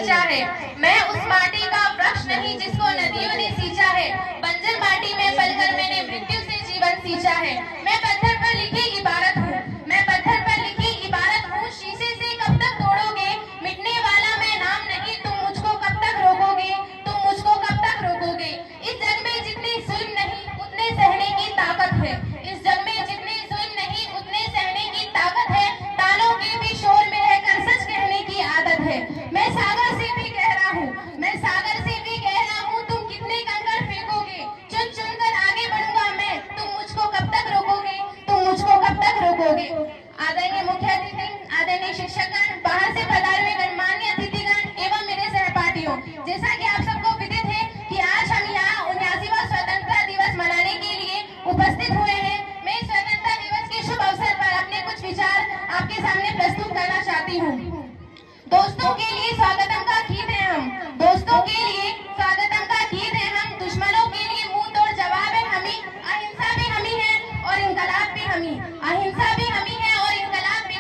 सींचा है। मैं उस माटी का वृक्ष नहीं जिसको नदियों ने सींचा है। बंजर माटी में पलकर मैंने मृत्यु से जीवन सींचा है। मैं पत्थर पर लिखी इबारत हूँ, मैं पत्थर पर लिखी इबारत हूँ। शीशे से कब तक तोड़ोगे, मिटने वाला मैं नाम नहीं। तुम मुझको कब तक रोकोगे, तुम मुझको कब तक रोकोगे। इस जग में जितनी जुल्म नहीं उतने सहने की ताकत है। इस जग में जितनी जुल्म नहीं उतने सहने की ताकत है। तालों के भी शोर में रहकर सच कहने की आदत है। मैं सागर से भी कह रहा हूँ, मैं सागर से भी कह रहा हूँ। तुम कितने कंकड़ फेंकोगे, चुन चुन कर आगे बढ़ूंगा मैं। तुम मुझको कब तक रोकोगे, तुम मुझको कब तक रोकोगे। आदरणीय मुख्य अतिथि, आदरणीय शिक्षकगण, बाहर से पधारे हुए गणमान्य अतिथिगण एवं मेरे सहपाठियों, जैसा कि आप सबको विदित है कि आज हम यहाँ 79वां स्वतंत्रता दिवस मनाने के लिए उपस्थित हुए हैं। मैं इस स्वतंत्रता दिवस के शुभ अवसर पर अपने कुछ विचार आपके सामने प्रस्तुत करना चाहती हूँ। दोस्तों के लिए स्वागतम का गीत है हम, दोस्तों के लिए स्वागतम का गीत है हम। दुश्मनों के लिए मुंह तोड़ जवाब है हमी। अहिंसा भी हमी है और इनकलाब भी हमी। अहिंसा भी हमी है और इनकलाब भी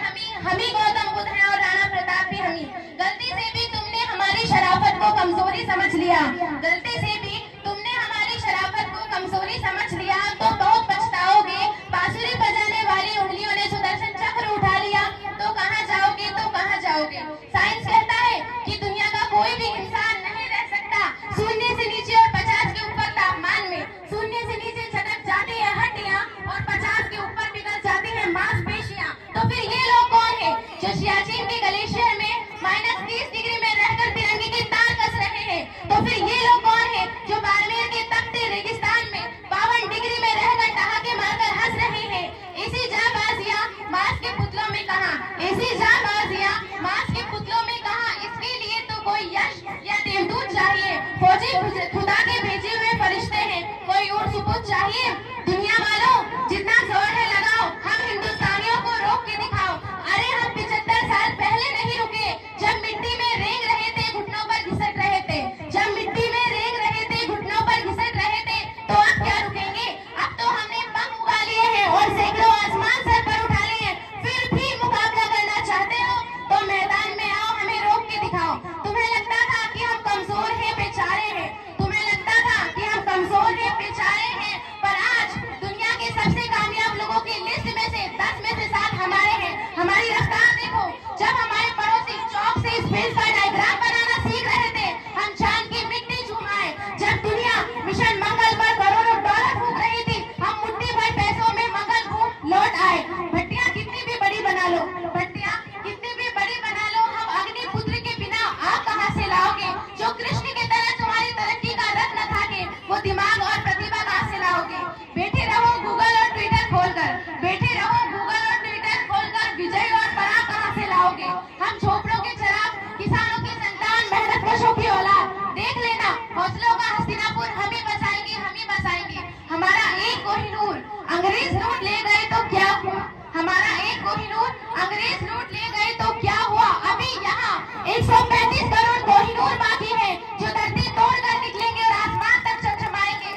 हमी गौतम बुद्ध है और राणा प्रताप भी हमी। गलती से भी तुमने हमारी शराफत को कमजोरी समझ लिया, गलती से भी तुमने हमारी शराफत को कमजोरी समझ लिया तो बहुत पछताओगे। बांसुरी बजाने वाली उंगलियों ने सुदर्शन चक्र उठा लिया तो कहाँ जाओगे, तो कहाँ जाओगे। साइंस कहता है कि दुनिया का कोई भी इंसान नहीं रह सकता शून्य से नीचे और 50 के ऊपर तापमान में। शून्य से नीचे झटक जाती है हड्डियां और 50 के ऊपर पिघल जाती है मांसपेशियां। तो फिर ये लोग कौन है जो सियाचिन के ग्लेशियर में -30 डिग्री में रहकर तिरंगे की तार कस रहे हैं। तो फिर ये लोग कौन है जो बाड़मेर के तपते रेगिस्तान में 52 डिग्री में रहकर ठहाके मारकर हंस रहे हैं। ऐसी जाबाजियां मांस के पुतलों में कहां, ऐसी जाबाजियां मांस के पुतलों में कहां। इसके लिए तो कोई यश या देवदूत चाहिए, फौजी खुदा के भेजे हुए फरिश्ते हैं, कोई ऊंट सुपुत चाहिए। दुनिया वालों जितना जोर है लगाओ, हम हिंदुस्तानियों को रोक के दिखाओ। अरे हम 75 साल पहले नहीं रुके, जब मिट्टी में रेंग रहे थे, घुटनों पर घिसट रहे थे। जब मिट्टी में रेंग रहे थे, घुटनों पर घिसट रहे थे, तो अब क्या रुकेंगे। अब तो हमने पंख उगा लिए हैं और सैकड़ों आसमान सर पर उठा लिए हैं। फिर भी मुकाबला करना चाहते हो तो मैदान में आओ, हमें रोक के दिखाओ। तुम्हें लगता था कि हम कमजोर हैं, बेचारे हैं, तुम्हें लगता था कि हम कमजोर हैं, बेचारे हैं, पर आज दुनिया के सबसे कामयाब लोगों की लिस्ट में से 10 में से 7 हमारे हैं। हमारी रफ्तार देखो, जब हमारे पड़ोसी चौक से स्पेस का डायग्राम बनाना सीख रहे थे, हम चांद की मिट्टी चूमाए। जब दुनिया मिशन मंगल पर करोड़ों डॉलर फूंक रही थी, हम मुट्ठी भर पैसों में मंगल घूम लौट आए। भट्टियां कितनी भी बड़ी बना लो, भट्टियां कितनी भी बड़ी बना लो, हम अग्निपुत्र के बिना आग कहां से लाओगे। जो कृष्ण की तरह तुम्हारी तरक्की का रत्न था के वो दिमाग और प्रतिभा कहां से लाओगे। बैठे रहो गूगल और ट्विटर खोलकर, बैठे रहो गूगल और ट्विटर खोलकर, विजय और पराग कहां से लाओगे। हम झोपड़ों के चराग, किसानों की संतान, मेहनत कशों की औलाद, देख लेना हौसलों का हस्तिनापुर हम ही बसाएंगे, हम ही बसाएंगे। हमारा एक कोहिनूर अंग्रेज लूट ले गए तो क्या हुआ, हमारा एक कोहिनूर अंग्रेज लूट ले गए तो क्या हुआ। अभी यहाँ 135 करोड़ कोहिनूर बाकी है जो धरती तोड़कर निकलेंगे और आसमान तक चमचमाएंगे।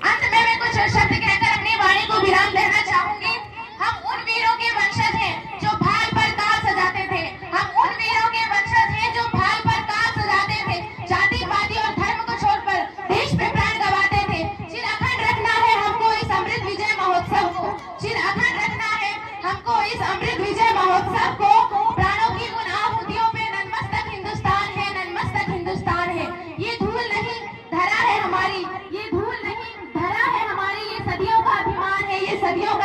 अंत में मैं कुछ शब्द कहकर अपनी वाणी को विराम देना चाहूंगी। हम उन वीरों के वंशज हैं जो भाल पर ताज सजाते थे, हम उन वीरों के वंशज हैं जो भाल पर ताज सजाते थे। जाति पाति और धर्म को छोड़कर देश पे प्राण गवाते थे। चिर अखंड रखना है हमको इस अमृत विजय महोत्सव को, चिर अखंड रखना है हमको इस अमृत विजय महोत्सव को। प्राणों की उन आहुतियों पे नतमस्तक हिंदुस्तान है, नतमस्तक हिंदुस्तान है। ये धूल नहीं धरा है हमारी, ये धूल नहीं धरा है हमारी, ये सदियों का अभिमान है, ये सदियों